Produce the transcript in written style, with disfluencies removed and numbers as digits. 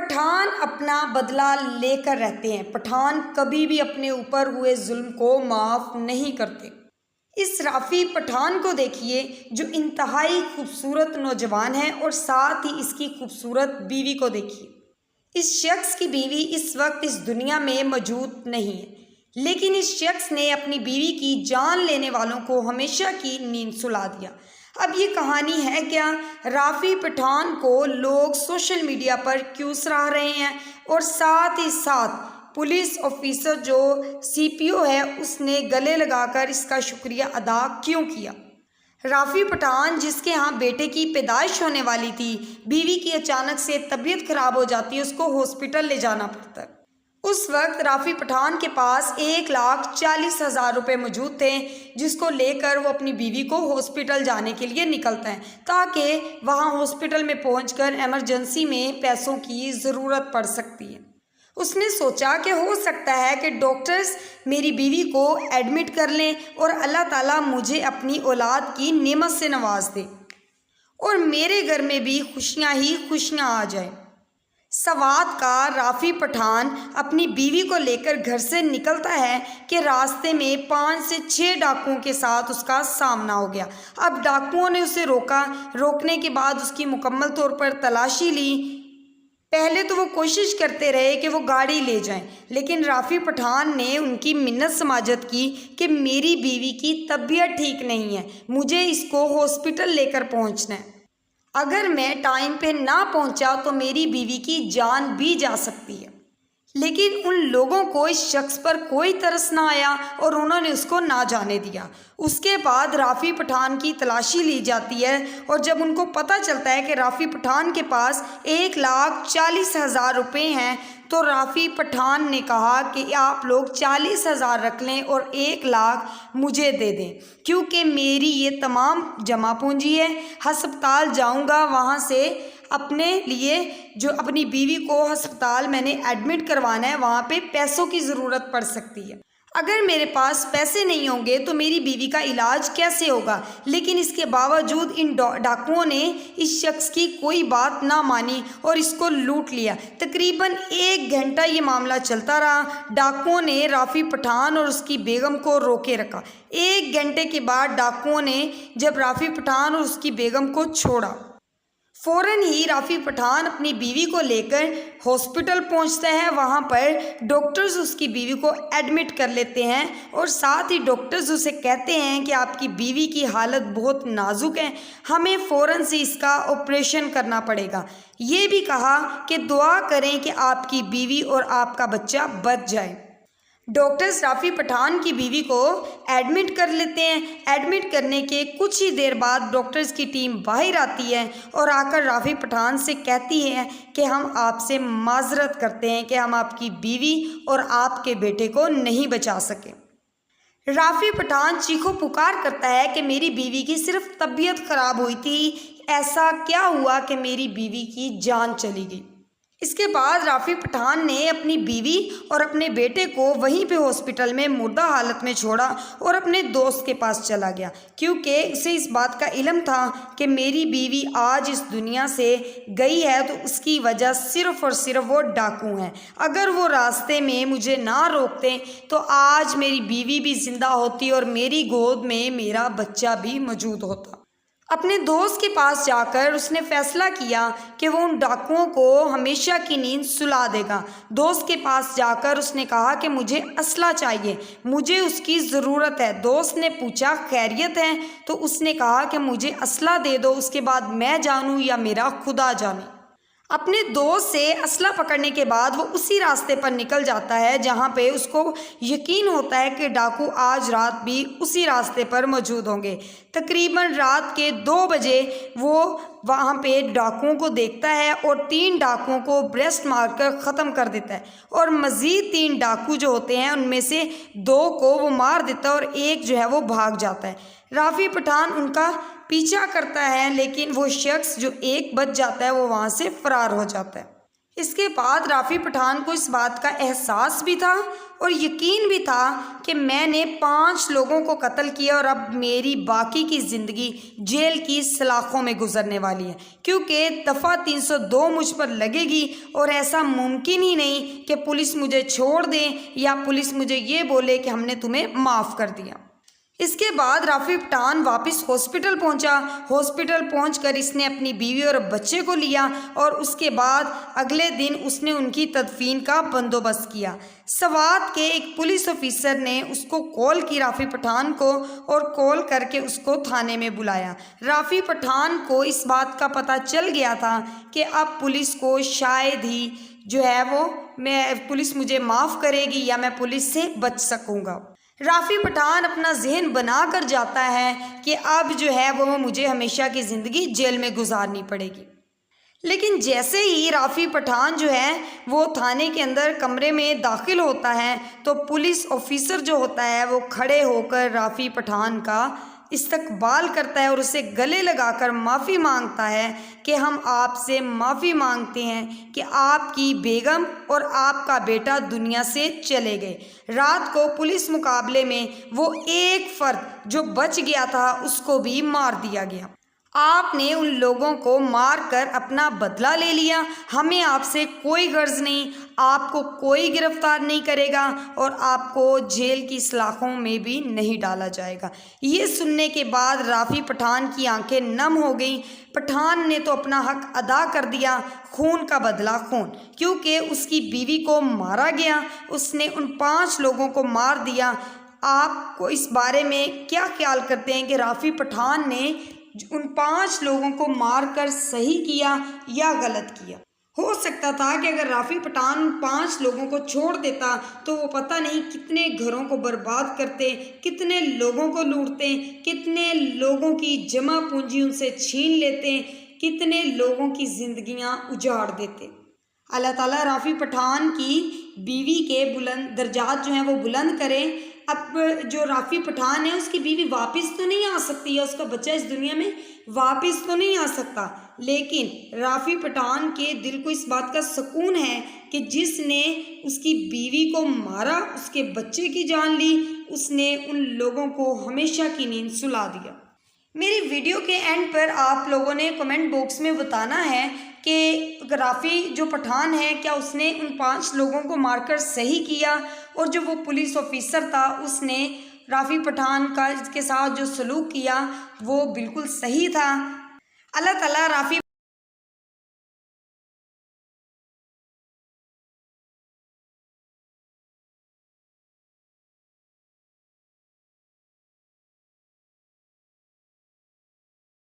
پٹھان اپنا بدلہ لے کر رہتے ہیں۔ پٹھان کبھی بھی اپنے اوپر ہوئے ظلم کو معاف نہیں کرتے۔ اس رافی پٹھان کو دیکھیے جو انتہائی خوبصورت نوجوان ہے، اور ساتھ ہی اس کی خوبصورت بیوی کو دیکھیے۔ اس شخص کی بیوی اس وقت اس دنیا میں موجود نہیں ہے، لیکن اس شخص نے اپنی بیوی کی جان لینے والوں کو ہمیشہ کی نیند سلا دیا۔ اب یہ کہانی ہے کیا؟ رافی پٹھان کو لوگ سوشل میڈیا پر کیوں سراہ رہے ہیں، اور ساتھ ہی ساتھ پولیس آفیسر جو CPO ہے اس نے گلے لگا کر اس کا شکریہ ادا کیوں کیا؟ رافی پٹھان جس کے ہاں بیٹے کی پیدائش ہونے والی تھی، بیوی کی اچانک سے طبیعت خراب ہو جاتی ہے، اس کو ہاسپٹل لے جانا پڑتا ہے۔ اس وقت رافی پٹھان کے پاس 1,40,000 روپے موجود تھے، جس کو لے کر وہ اپنی بیوی کو ہاسپٹل جانے کے لیے نکلتا ہے، تاکہ وہاں ہاسپٹل میں پہنچ کر ایمرجنسی میں پیسوں کی ضرورت پڑ سکتی ہے۔ اس نے سوچا کہ ہو سکتا ہے کہ ڈاکٹرز میری بیوی کو ایڈمٹ کر لیں اور اللہ تعالیٰ مجھے اپنی اولاد کی نعمت سے نواز دے، اور میرے گھر میں بھی خوشیاں ہی خوشیاں آ جائیں۔ سوات کا رافی پٹھان اپنی بیوی کو لے کر گھر سے نکلتا ہے کہ راستے میں 5 سے 6 ڈاکوؤں کے ساتھ اس کا سامنا ہو گیا۔ اب ڈاکوؤں نے اسے روکا، روکنے کے بعد اس کی مکمل طور پر تلاشی لی۔ پہلے تو وہ کوشش کرتے رہے کہ وہ گاڑی لے جائیں، لیکن رافی پٹھان نے ان کی منت سماجت کی کہ میری بیوی کی طبیعت ٹھیک نہیں ہے، مجھے اس کو ہاسپٹل لے کر پہنچنا ہے۔ اگر میں ٹائم پہ نہ پہنچا تو میری بیوی کی جان بھی جا سکتی ہے۔ لیکن ان لوگوں کو اس شخص پر کوئی ترس نہ آیا اور انہوں نے اس کو نہ جانے دیا۔ اس کے بعد رافی پٹھان کی تلاشی لی جاتی ہے، اور جب ان کو پتہ چلتا ہے کہ رافی پٹھان کے پاس 1,40,000 روپے ہیں، تو رافی پٹھان نے کہا کہ آپ لوگ 40,000 رکھ لیں اور 1,00,000 مجھے دے دیں، کیونکہ میری یہ تمام جمع پونجی ہے۔ ہسپتال جاؤں گا، وہاں سے اپنے لیے جو اپنی بیوی کو ہسپتال میں نے ایڈمٹ کروانا ہے، وہاں پہ پیسوں کی ضرورت پڑ سکتی ہے۔ اگر میرے پاس پیسے نہیں ہوں گے تو میری بیوی کا علاج کیسے ہوگا؟ لیکن اس کے باوجود ان ڈاکوؤں نے اس شخص کی کوئی بات نہ مانی اور اس کو لوٹ لیا۔ تقریباً 1 گھنٹہ یہ معاملہ چلتا رہا۔ ڈاکوؤں نے رافی پٹھان اور اس کی بیگم کو روکے رکھا۔ 1 گھنٹے کے بعد ڈاکوؤں نے جب رافی پٹھان اور اس کی بیگم کو چھوڑا، فوراً ہی رافی پٹھان اپنی بیوی کو لے کر ہاسپٹل پہنچتا ہے۔ وہاں پر ڈاکٹرز اس کی بیوی کو ایڈمٹ کر لیتے ہیں، اور ساتھ ہی ڈاکٹرز اسے کہتے ہیں کہ آپ کی بیوی کی حالت بہت نازک ہے، ہمیں فوراً سے اس کا آپریشن کرنا پڑے گا۔ یہ بھی کہا کہ دعا کریں کہ آپ کی بیوی اور آپ کا بچہ بچ جائے۔ ڈاکٹرز رافی پٹھان کی بیوی کو ایڈمٹ کر لیتے ہیں۔ ایڈمٹ کرنے کے کچھ ہی دیر بعد ڈاکٹرز کی ٹیم باہر آتی ہے اور آ کر رافی پٹھان سے کہتی ہے کہ ہم آپ سے معذرت کرتے ہیں کہ ہم آپ کی بیوی اور آپ کے بیٹے کو نہیں بچا سکے۔ رافی پٹھان چیخو پکار کرتا ہے کہ میری بیوی کی صرف طبیعت خراب ہوئی تھی، ایسا کیا ہوا کہ میری بیوی کی جان چلی گئی؟ اس کے بعد رافی پٹھان نے اپنی بیوی اور اپنے بیٹے کو وہیں پہ ہاسپٹل میں مردہ حالت میں چھوڑا اور اپنے دوست کے پاس چلا گیا، کیونکہ اسے اس بات کا علم تھا کہ میری بیوی آج اس دنیا سے گئی ہے تو اس کی وجہ صرف اور صرف وہ ڈاکو ہیں۔ اگر وہ راستے میں مجھے نہ روکتے تو آج میری بیوی بھی زندہ ہوتی اور میری گود میں میرا بچہ بھی موجود ہوتا۔ اپنے دوست کے پاس جا کر اس نے فیصلہ کیا کہ وہ ان ڈاکوؤں کو ہمیشہ کی نیند سلا دے گا۔ دوست کے پاس جا کر اس نے کہا کہ مجھے اسلحہ چاہیے، مجھے اس کی ضرورت ہے۔ دوست نے پوچھا خیریت ہے؟ تو اس نے کہا کہ مجھے اسلحہ دے دو، اس کے بعد میں جانوں یا میرا خدا جانے۔ اپنے دوست سے اسلحہ پکڑنے کے بعد وہ اسی راستے پر نکل جاتا ہے جہاں پہ اس کو یقین ہوتا ہے کہ ڈاکو آج رات بھی اسی راستے پر موجود ہوں گے۔ تقریباً رات کے 2 بجے وہ وہاں پہ ڈاکوؤں کو دیکھتا ہے اور 3 ڈاکوؤں کو بریسٹ مار کر ختم کر دیتا ہے، اور مزید 3 ڈاکو جو ہوتے ہیں ان میں سے 2 کو وہ مار دیتا ہے اور ایک جو ہے وہ بھاگ جاتا ہے۔ رافی پٹھان ان کا پیچھا کرتا ہے، لیکن وہ شخص جو ایک بچ جاتا ہے وہ وہاں سے فرار ہو جاتا ہے۔ اس کے بعد رافی پٹھان کو اس بات کا احساس بھی تھا اور یقین بھی تھا کہ میں نے 5 لوگوں کو قتل کیا اور اب میری باقی کی زندگی جیل کی سلاخوں میں گزرنے والی ہے، کیونکہ دفعہ 302 مجھ پر لگے گی اور ایسا ممکن ہی نہیں کہ پولیس مجھے چھوڑ دے یا پولیس مجھے یہ بولے کہ ہم نے تمہیں معاف کر دیا۔ اس کے بعد رافی پٹھان واپس ہاسپٹل پہنچا۔ ہاسپٹل پہنچ کر اس نے اپنی بیوی اور بچے کو لیا اور اس کے بعد اگلے دن اس نے ان کی تدفین کا بندوبست کیا۔ سوات کے ایک پولیس آفیسر نے اس کو کال کی رافی پٹھان کو اور کال کر کے اس کو تھانے میں بلایا۔ رافی پٹھان کو اس بات کا پتہ چل گیا تھا کہ اب پولیس کو شاید ہی پولیس مجھے معاف کرے گی یا میں پولیس سے بچ سکوں گا۔ رافی پٹھان اپنا ذہن بنا کر جاتا ہے کہ اب وہ مجھے ہمیشہ کی زندگی جیل میں گزارنی پڑے گی۔ لیکن جیسے ہی رافی پٹھان وہ تھانے کے اندر کمرے میں داخل ہوتا ہے تو پولیس آفیسر جو ہوتا ہے وہ کھڑے ہو کر رافی پٹھان کا استقبال کرتا ہے اور اسے گلے لگا کر معافی مانگتا ہے کہ ہم آپ سے معافی مانگتے ہیں کہ آپ کی بیگم اور آپ کا بیٹا دنیا سے چلے گئے۔ رات کو پولیس مقابلے میں وہ ایک فرد جو بچ گیا تھا اس کو بھی مار دیا گیا۔ آپ نے ان لوگوں کو مار کر اپنا بدلہ لے لیا۔ ہمیں آپ سے کوئی غرض نہیں، آپ کو کوئی گرفتار نہیں کرے گا اور آپ کو جیل کی سلاخوں میں بھی نہیں ڈالا جائے گا۔ یہ سننے کے بعد رافی پٹھان کی آنکھیں نم ہو گئیں۔ پٹھان نے تو اپنا حق ادا کر دیا، خون کا بدلہ خون، کیونکہ اس کی بیوی کو مارا گیا، اس نے ان 5 لوگوں کو مار دیا۔ آپ کو اس بارے میں کیا خیال کرتے ہیں کہ رافی پٹھان نے ان 5 لوگوں کو مار کر صحیح کیا یا غلط کیا؟ ہو سکتا تھا کہ اگر رافی پٹھان 5 لوگوں کو چھوڑ دیتا تو وہ پتہ نہیں کتنے گھروں کو برباد کرتے، کتنے لوگوں کو لوٹتے، کتنے لوگوں کی جمع پونجی ان سے چھین لیتے، کتنے لوگوں کی زندگیاں اجاڑ دیتے۔ اللہ تعالیٰ رافی پٹھان کی بیوی کے بلند درجات وہ بلند کریں۔ اب جو رافی پٹھان ہے اس کی بیوی واپس تو نہیں آ سکتی ہے، اس کا بچہ اس دنیا میں واپس تو نہیں آ سکتا، لیکن رافی پٹھان کے دل کو اس بات کا سکون ہے کہ جس نے اس کی بیوی کو مارا، اس کے بچے کی جان لی، اس نے ان لوگوں کو ہمیشہ کی نیند سلا دیا۔ میری ویڈیو کے اینڈ پر آپ لوگوں نے کمنٹ باکس میں بتانا ہے کہ رافی جو پٹھان ہے کیا اس نے ان 5 لوگوں کو مار کر صحیح کیا، اور جو وہ پولیس آفیسر تھا اس نے رافی پٹھان کا اس کے ساتھ جو سلوک کیا وہ بالکل صحیح تھا۔ اللہ تعالیٰ